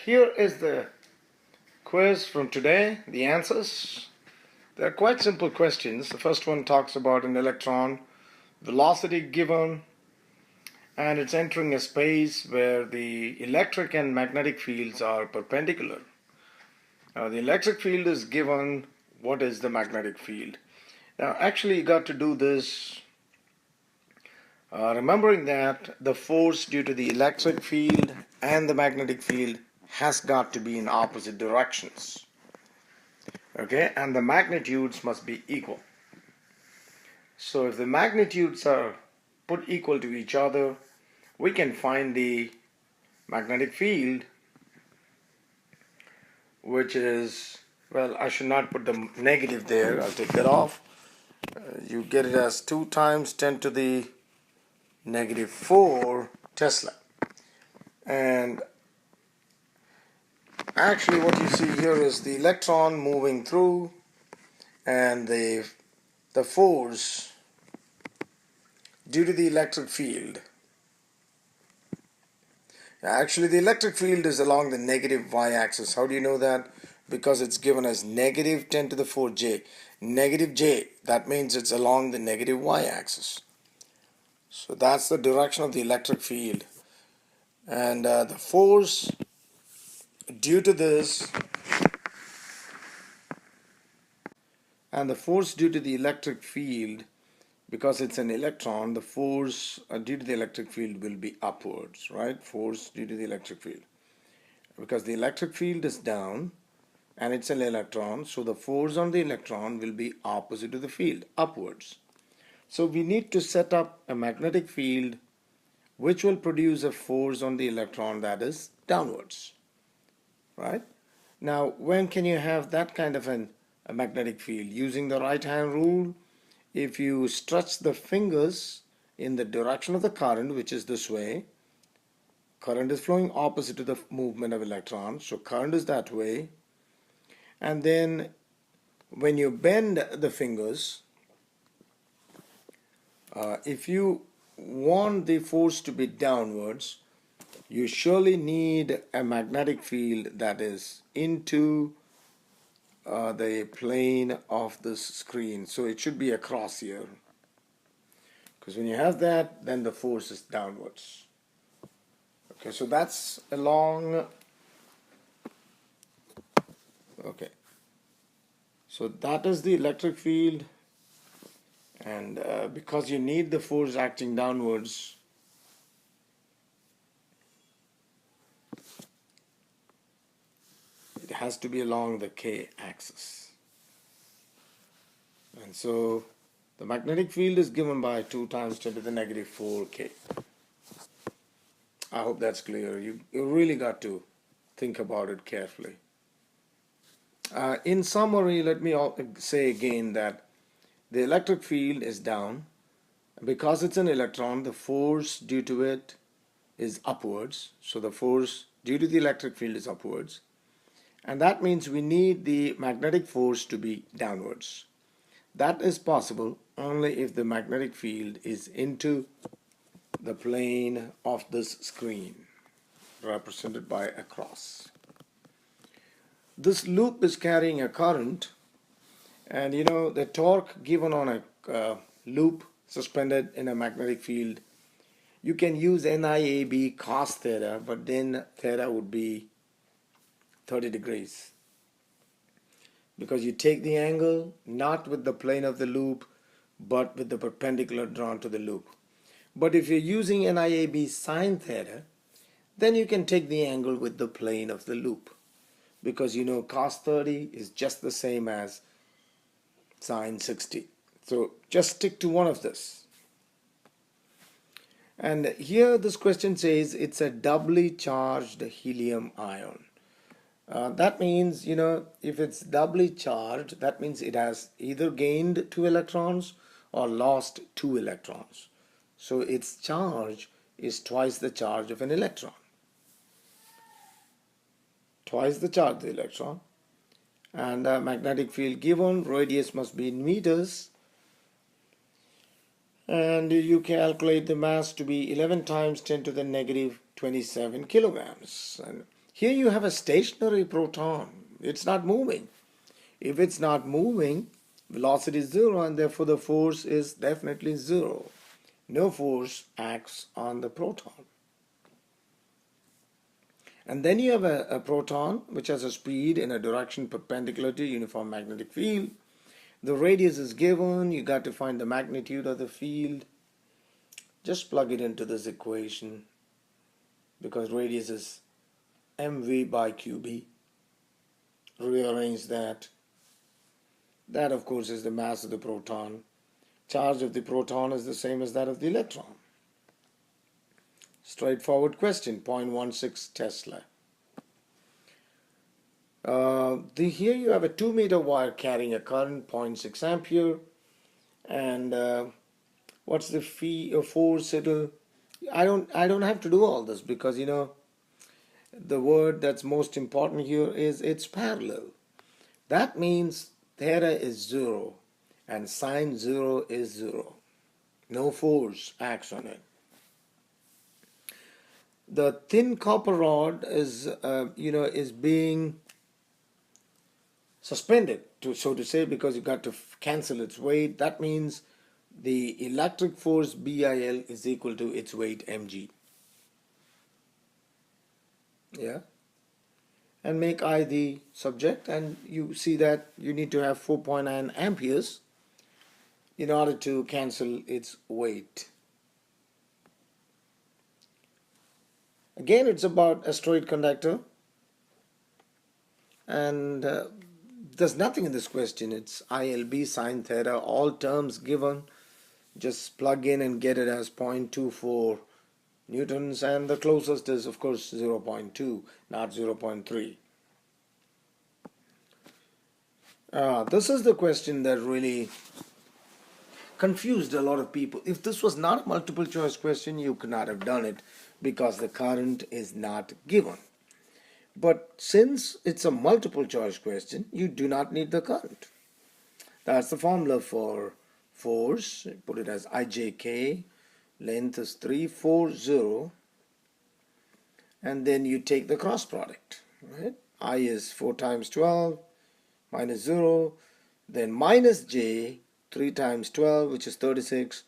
here is the quiz from today, the answers. They're quite simple questions. The first one talks about an electron, velocity given, and it's entering a space where the electric and magnetic fields are perpendicular. Now the electric field is given. What is the magnetic field? Now actually you got to do this remembering that the force due to the electric field and the magnetic field has got to be in opposite directions. Okay, and the magnitudes must be equal. So if the magnitudes are put equal to each other, we can find the magnetic field, which is, well, I should not put the negative there. I'll take that off. You get it as 2 times 10 to the negative 4 Tesla. And actually what you see here is the electron moving through and the force due to the electric field. Actually the electric field is along the negative y-axis. How do you know that? Because it's given as negative 10 to the 4 J. Negative J, that means it's along the negative y-axis. So that's the direction of the electric field. And the force due to this, and the force due to the electric field, because it's an electron, the force due to the electric field will be upwards, right? Force due to the electric field. Because the electric field is down and it's an electron, so the force on the electron will be opposite to the field, upwards. So we need to set up a magnetic field which will produce a force on the electron that is downwards, right? Now, when can you have that kind of a magnetic field? Using the right hand rule, if you stretch the fingers in the direction of the current, which is this way, current is flowing opposite to the movement of electrons, so current is that way, and then when you bend the fingers, if you want the force to be downwards, you surely need a magnetic field that is into the plane of the screen. So it should be across here, because when you have that, then the force is downwards. Okay, so that's along. Okay, so that is the electric field, and because you need the force acting downwards, it has to be along the K axis. And so the magnetic field is given by 2 times 10 to the negative 4 K. I hope that's clear. You really got to think about it carefully. In summary, let me say again that the electric field is down. Because it's an electron, the force due to it is upwards. So the force due to the electric field is upwards. And that means we need the magnetic force to be downwards. That is possible only if the magnetic field is into the plane of this screen, represented by a cross. This loop is carrying a current, and you know the torque given on a loop suspended in a magnetic field, you can use NIAB cos theta, but then theta would be 30 degrees. Because you take the angle not with the plane of the loop, but with the perpendicular drawn to the loop. But if you're using NIAB sine theta, then you can take the angle with the plane of the loop. Because you know cos 30 is just the same as sine 60. So just stick to one of this. And here this question says it's a doubly charged helium ion. That means, you know, if it's doubly charged, that means it has either gained 2 electrons or lost 2 electrons. So its charge is twice the charge of an electron. Twice the charge of the electron. And magnetic field given, radius must be in meters. And you calculate the mass to be 11 times 10 to the negative 27 kilograms. And Here you have a stationary proton. It's not moving. If it's not moving, velocity is zero, and therefore the force is definitely zero. No force acts on the proton. And then you have a proton which has a speed in a direction perpendicular to uniform magnetic field. The radius is given. You got to find the magnitude of the field. Just plug it into this equation because radius is mv by qb. Rearrange that. That, of course, is the mass of the proton. Charge of the proton is the same as that of the electron. Straightforward question, 0.16 Tesla. Here you have a 2-meter wire carrying a current 0.6 ampere, and what's the force? I don't have to do all this because the word that's most important here is it's parallel. That means theta is 0 and sine 0 is 0. No force acts on it. The thin copper rod is being suspended, so to say, because you got to cancel its weight. That means the electric force BIL is equal to its weight mg. Yeah. And make I the subject, and you see that you need to have 4.9 amperes in order to cancel its weight. Again, it's about a straight conductor, and there's nothing in this question. It's ILB sine theta, all terms given. Just plug in and get it as 0.24 newtons, and the closest is, of course, 0.2, not 0.3. This is the question that really confused a lot of people. If this was not a multiple choice question, you could not have done it because the current is not given. But since it's a multiple choice question, you do not need the current. That's the formula for force. Put it as IJK, length is 340, and then you take the cross product, right? I is 4 times 12 minus 0, then minus J 3 times 12, which is 36,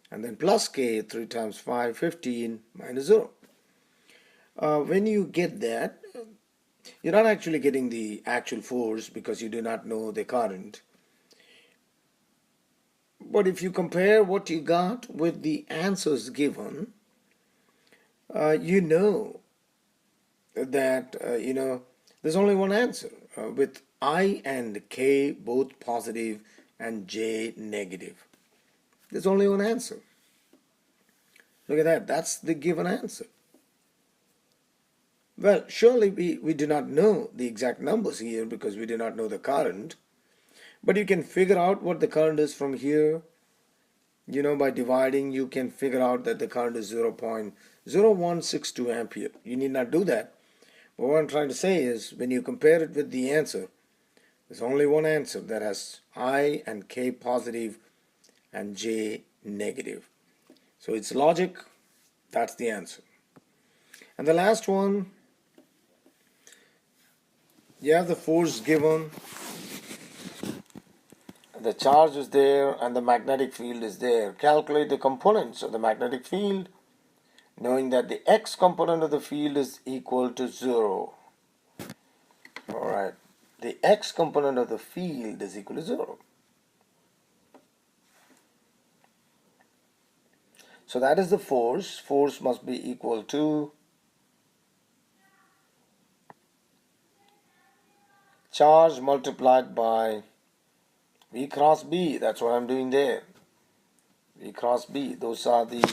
and then plus K 3 times 5, 15, minus 0. When you get that, you're not actually getting the actual force because you do not know the current. But if you compare what you got with the answers given, you know that there's only one answer with I and K both positive and J negative. There's only one answer. Look at that. That's the given answer. Well, surely we do not know the exact numbers here because we do not know the current. But you can figure out what the current is from here. By dividing, you can figure out that the current is 0.0162 ampere. You need not do that. But what I'm trying to say is, when you compare it with the answer, there's only one answer that has I and K positive and J negative. So it's logic. That's the answer. And the last one, you have the force given, the charge is there, and the magnetic field is there. Calculate the components of the magnetic field, knowing that the x component of the field is equal to 0. Alright, the x component of the field is equal to 0. So that is the force. Force must be equal to charge multiplied by V cross B. That's what I'm doing there. V cross B. Those are the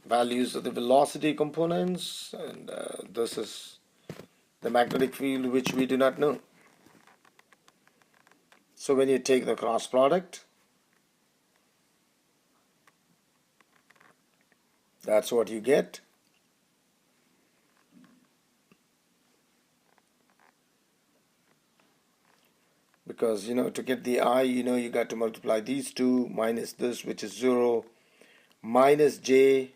values of the velocity components, and this is the magnetic field, which we do not know. So when you take the cross product, that's what you get. Because to get the I, you got to multiply these two minus this, which is 0, minus J,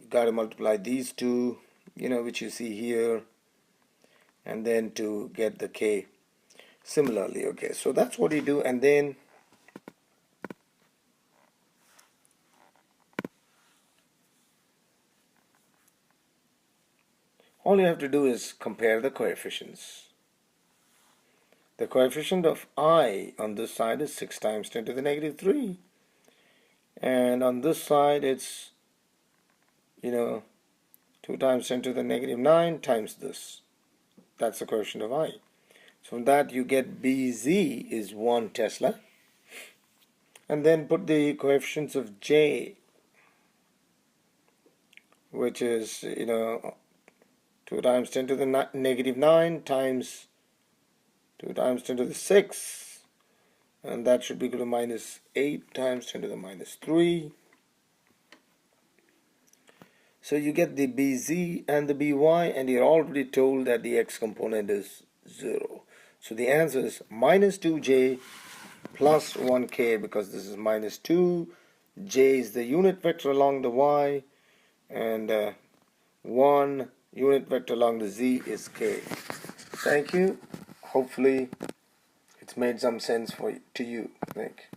you got to multiply these two which you see here, and then to get the k similarly. Okay, so that's what you do, and then all you have to do is compare the coefficients. The coefficient of I on this side is 6 times 10 to the negative 3, and on this side it's 2 times 10 to the negative 9 times this. That's the coefficient of I. So from that you get Bz is 1 Tesla, and then put the coefficients of J, which is 2 times 10 to the negative 9 times 2 times 10 to the 6, and that should be equal to minus 8 times 10 to the minus 3. So you get the Bz and the By, and you're already told that the x component is 0. So the answer is minus 2j plus 1k, because this is minus 2. J is the unit vector along the y, and 1 unit vector along the z is k. Thank you. Hopefully it's made some sense to you. Thank you.